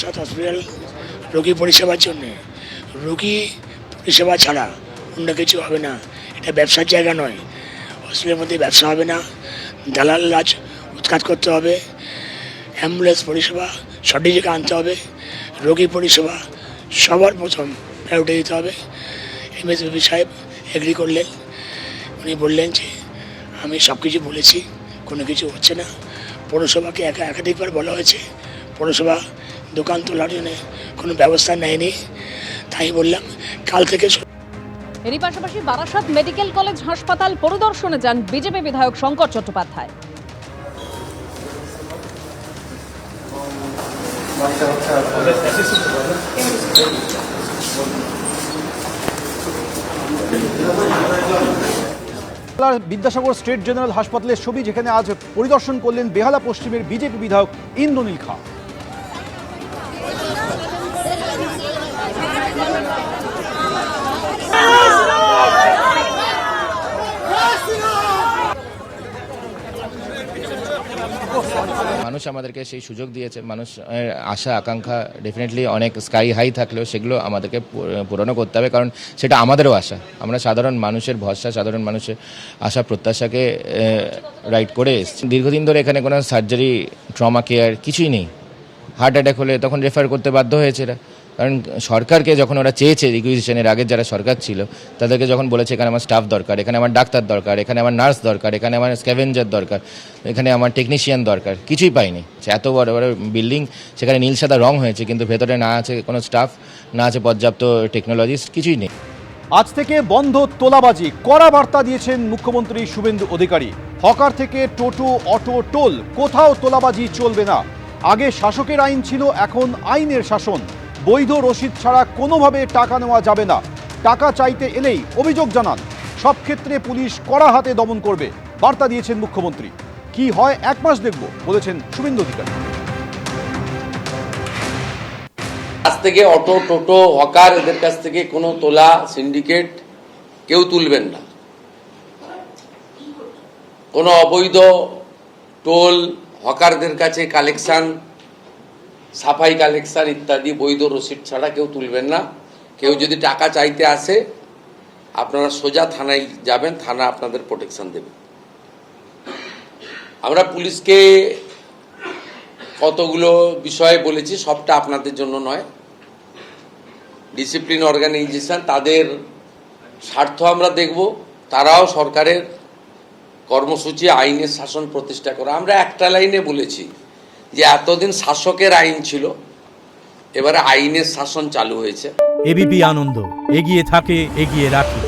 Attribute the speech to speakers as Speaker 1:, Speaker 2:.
Speaker 1: Barasat hospital রোগী পরিষেবার জন্যে। রোগী পরিষেবা ছাড়া অন্য কিছু হবে না। এটা ব্যবসার জায়গা নয়। হসপিটালের মধ্যে ব্যবসা হবে না, দালাল রাজ উৎখাত করতে হবে। অ্যাম্বুলেন্স পরিষেবা সঠিক জায়গায় আনতে হবে। রোগী পরিষেবা সবার প্রথম প্রায়োরিটি দিতে হবে। এমএসবি সাহেব এগ্রি করলেন। উনি বললেন যে আমি সব কিছু বলেছি, কোনো কিছু হচ্ছে না। পৌরসভাকে একাধিকবার বলা হয়েছে, পৌরসভা দোকান তোলার জন্য কোনো ব্যবস্থা নেয়নি। তাই বললাম কাল থেকে।
Speaker 2: এরই পাশাপাশি বারাসাত মেডিকেল কলেজ হাসপাতাল পরিদর্শনে যান বিজেপি বিধায়ক শঙ্কর চট্টোপাধ্যায়।
Speaker 3: বিদ্যাসাগর স্টেট জেনারেল হাসপাতালের ছবি, যেখানে আজ পরিদর্শন করলেন বেহালা পশ্চিমের বিজেপি বিধায়ক ইন্দ্রনীল খাঁ।
Speaker 4: মানুষ আমাদেরকে সেই সুযোগ দিয়েছে। মানুষ আশা আকাঙ্ক্ষা ডেফিনেটলি অনেক স্কাই হাই থাকলেও সেগুলো আমাদেরকে পূরণ করতে হবে, কারণ সেটা আমাদেরও আশা। আমরা সাধারণ মানুষের ভরসা, সাধারণ মানুষের আশা প্রত্যাশাকে রাইট করে এসেছি। দীর্ঘদিন ধরে এখানে কোনো সার্জারি, ট্রমা কেয়ার কিছুই নেই। হার্ট অ্যাটাক হলে তখন রেফার করতে বাধ্য হয়েছে এরা, কারণ সরকারকে যখন ওরা চেয়েছে রিকুইজিশনের আগের যারা সরকার ছিল তাদেরকে যখন বলেছে এখানে আমার স্টাফ দরকার, এখানে আমার ডাক্তার দরকার, এখানে আমার নার্স দরকার, এখানে আমার স্ক্যাভেঞ্জার দরকার, এখানে আমার টেকনিশিয়ান দরকার, কিছুই পাইনি। এত বড় বড় বিল্ডিং, সেখানে নীল সাদা রং হয়েছে, কিন্তু ভেতরে না আছে কোনো স্টাফ, না আছে পর্যাপ্ত টেকনোলজিস্ট, কিছুই নেই।
Speaker 3: আজ থেকে বন্ধ তোলাবাজি, কড়া বার্তা দিয়েছেন মুখ্যমন্ত্রী শুভেন্দু অধিকারী। হকার থেকে টোটো, অটো, টোল, কোথাও তোলাবাজি চলবে না। আগে শাসকের আইন ছিল, এখন আইনের শাসন। বৈধ রসিদ ছাড়া কোনোভাবে টাকা নেওয়া যাবে না। টাকা চাইতে এলেই অভিযোগ জানান। সব ক্ষেত্রে পুলিশ কড়া হাতে দমন করবে, বার্তা দিয়েছেন মুখ্যমন্ত্রী। কি হয় 1 মাস দেখব বলেছেন শুভেন্দু অধিকারী।
Speaker 5: আজ থেকে অটো, টোটো, হকার এদের কাছ থেকে কোনো তোলা, সিন্ডিকেট কেউ তুলবেন না। কোনো অবৈধ টোল, হকারদের কাছে কালেকশন, সাফাই কালেকশন ইত্যাদি বৈধ রসিদ ছাড়া কেউ তুলবেন না। কেউ যদি টাকা চাইতে আসে আপনারা সোজা থানায় যাবেন, থানা আপনাদের প্রোটেকশন দেবে। আমরা পুলিশকে কতগুলো বিষয়ে বলেছি, সবটা আপনাদের জন্য নয়। ডিসিপ্লিন অর্গানাইজেশন, তাদের স্বার্থ আমরা দেখব। তারাও সরকারের কর্মসূচি আইনের শাসন প্রতিষ্ঠা করা। আমরা একটা লাইনে বলেছি যে এতদিন শাসকের আইন ছিল, এবারে আইনের শাসন চালু হয়েছে।
Speaker 6: এবিপি আনন্দ, এগিয়ে থাকে, এগিয়ে রাখে।